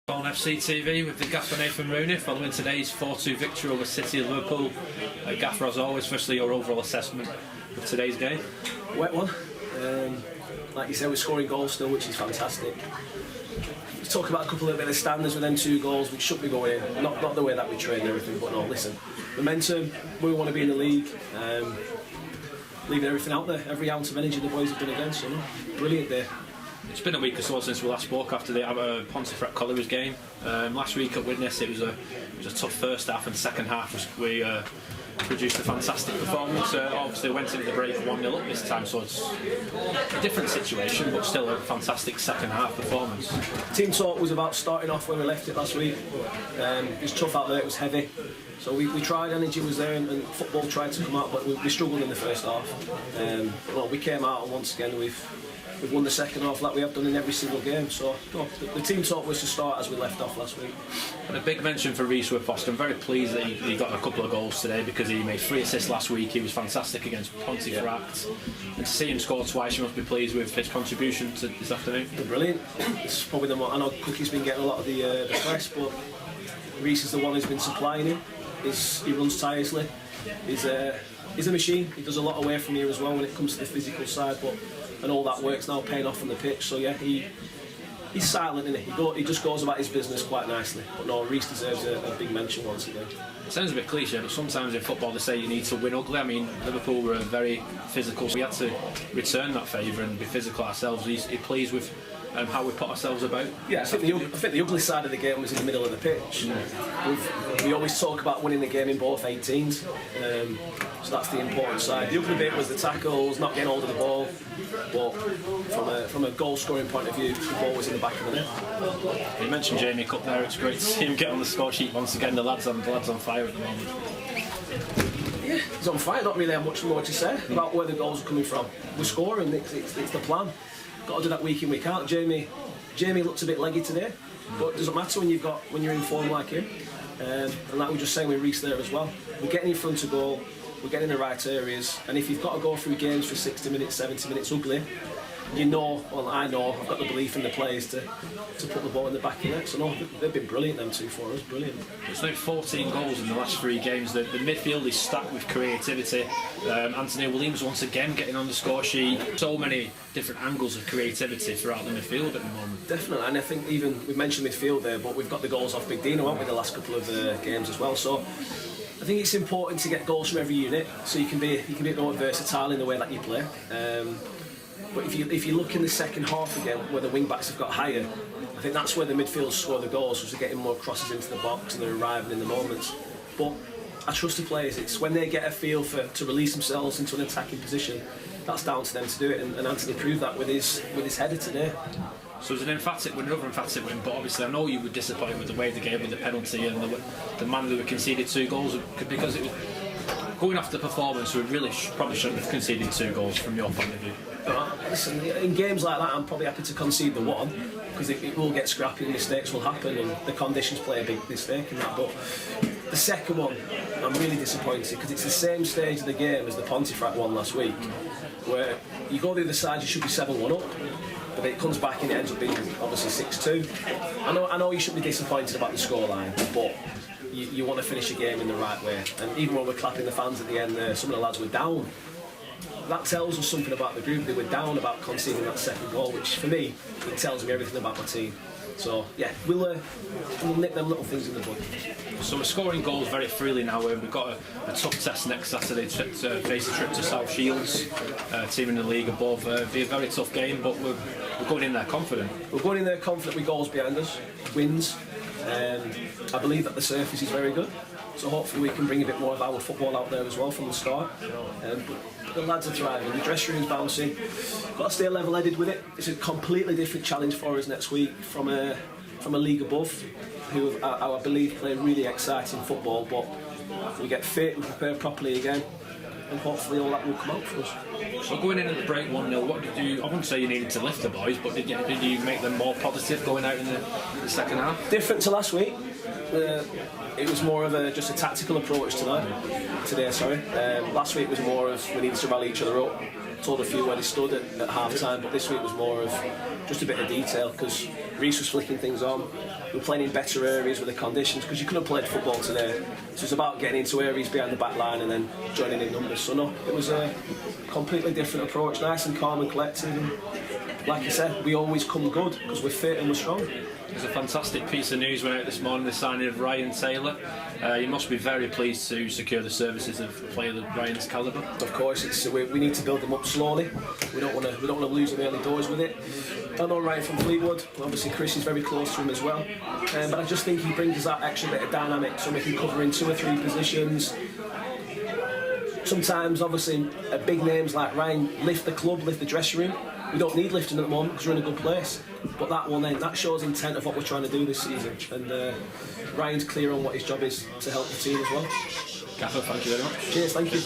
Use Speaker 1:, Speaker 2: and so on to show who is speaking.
Speaker 1: On FC TV with the gaffer Nathan Rooney following today's 4-2 victory over City of Liverpool. Gaffer, as always, firstly your overall assessment of today's game.
Speaker 2: Wet one. Like you said, we're scoring goals still, which is fantastic. We talk about a couple of the standards with them 2 goals, which should be going in. Not the way that we train and everything, but no, listen. Momentum, we want to be in the league. Leaving everything out there, every ounce of energy the boys have done again, so no, brilliant day.
Speaker 1: It's been a week or so since we last spoke after the Pontefract Collieries game. Last week at Widnes it was a tough first half, and second half we produced a fantastic performance. Obviously went into the break 1-0 up this time, so it's a different situation, but still a fantastic second half performance.
Speaker 2: Team talk was about starting off where we left it last week. It was tough out there, it was heavy. So we tried, energy was there, and football tried to come out, but we struggled in the first half. Well, we came out, and once again we've won the second half like we have done in every single game. So no, the team talk was to start as we left off last week.
Speaker 1: And a big mention for Reece Whippost. I'm very pleased that he got a couple of goals today, because he made 3 assists last week. He was fantastic against Pontefract, and to see him score twice, you must be pleased with his contribution to this afternoon.
Speaker 2: Brilliant. It's probably the more, I know Cookie's been getting a lot of the press, but Reece is the one who's been supplying him. He runs tirelessly. He's a machine. He does a lot away from here as well when it comes to the physical side, and all that work's now paying off on the pitch. So yeah, he's silent, isn't he? He just goes about his business quite nicely. But no, Reece deserves a big mention once again.
Speaker 1: It sounds a bit cliche, but sometimes in football they say you need to win ugly. I mean, Liverpool were very physical, so we had to return that favour and be physical ourselves. He's pleased with how we put ourselves about.
Speaker 2: Yeah, I think the ugly side of the game was in the middle of the pitch. We always talk about winning the game in both 18s, so that's the important side. The ugly bit was the tackles, not getting hold of the ball, but from a goal scoring point of view, the ball was in the back of the net.
Speaker 1: You mentioned Jamie Cup there. It's great to see him get on the score sheet once again. The lad's on fire at the moment.
Speaker 2: Yeah, he's on fire. Not really have much more to say about where the goals are coming from. We're scoring. It's the plan. Got to do that week in, week out. Jamie looked a bit leggy today, but it doesn't matter when you're in form like him. And like we were just saying with Reece there as well, we're getting in front of goal, we're getting in the right areas, and if you've got to go through games for 60 minutes, 70 minutes ugly, I know, I've got the belief in the players to put the ball in the back of the net. So no, they've been brilliant, them 2 for us, brilliant.
Speaker 1: It's now 14 goals in the last 3 games. The midfield is stacked with creativity. Anthony Williams once again getting on the score sheet. So many different angles of creativity throughout the midfield at the moment.
Speaker 2: Definitely, and I think even we've mentioned midfield there, but we've got the goals off Big Dino, haven't we, the last couple of games as well. So I think it's important to get goals from every unit, so you can be a bit more versatile in the way that you play. But if you look in the second half again, where the wing backs have got higher, I think that's where the midfield score the goals, because they're getting more crosses into the box and they're arriving in the moments. But I trust the players. It's when they get a feel to release themselves into an attacking position, that's down to them to do it. And Anthony proved that with his header today.
Speaker 1: So it was another emphatic win, but obviously I know you were disappointed with the way they gave with the penalty and the manner they conceded 2 goals, because it was going after the performance. We really probably shouldn't have conceded 2 goals from your point of view.
Speaker 2: Listen, in games like that, I'm probably happy to concede the 1, because it will get scrappy and mistakes will happen, and the conditions play a big mistake in that. But the second one, I'm really disappointed, because it's the same stage of the game as the Pontefract one last week, where you go the other side, you should be 7-1 up, but it comes back and it ends up being obviously 6-2. I know you shouldn't be disappointed about the scoreline, but you want to finish a game in the right way. And even when we're clapping the fans at the end there, some of the lads were down. That tells us something about the group. They were down about conceding that second goal, which for me, it tells me everything about my team. So yeah, we'll nip them little things in the bud.
Speaker 1: So we're scoring goals very freely now. We've got a tough test next Saturday to face a trip to South Shields, team in the league above. It'll be a very tough game, but we're going in there confident.
Speaker 2: We're going in there confident with goals behind us, wins. I believe that the surface is very good, so hopefully we can bring a bit more of our football out there as well from the start. But the lads are thriving, the dressing room's bouncing, got to stay level-headed with it. It's a completely different challenge for us next week from a league above, who I believe play really exciting football, but we get fit, we prepare properly again, and hopefully all that will come out for us.
Speaker 1: So going in at the break 1-0, what did you? I wouldn't say you needed to lift the boys, but did you make them more positive going out in the second half?
Speaker 2: Different to last week. It was more of just a tactical approach today. Last week was more of we needed to rally each other up. told a few where they stood at half time, but this week was more of just a bit of detail because Reece was flicking things on. We were playing in better areas with the conditions because you couldn't have played football today. So it's about getting into areas behind the back line and then joining in numbers. So no, it was a completely different approach, nice and calm and collected. And like I said, we always come good because we're fit and we're strong.
Speaker 1: There's a fantastic piece of news went out this morning, the signing of Ryan Taylor. You must be very pleased to secure the services of a player of Ryan's calibre.
Speaker 2: Of course, we need to build them up slowly. We don't want to lose them early doors with it. I know Ryan from Fleetwood. Obviously, Chris is very close to him as well. But I just think he brings us that extra bit of dynamic, so we can cover in 2 or 3 positions. Sometimes, obviously, big names like Ryan lift the club, lift the dressing room. We don't need lifting at the moment because we're in a good place. But that shows intent of what we're trying to do this season. And Ryan's clear on what his job is to help the team as well.
Speaker 1: Gaffer, thank you very much.
Speaker 2: Cheers, thank you.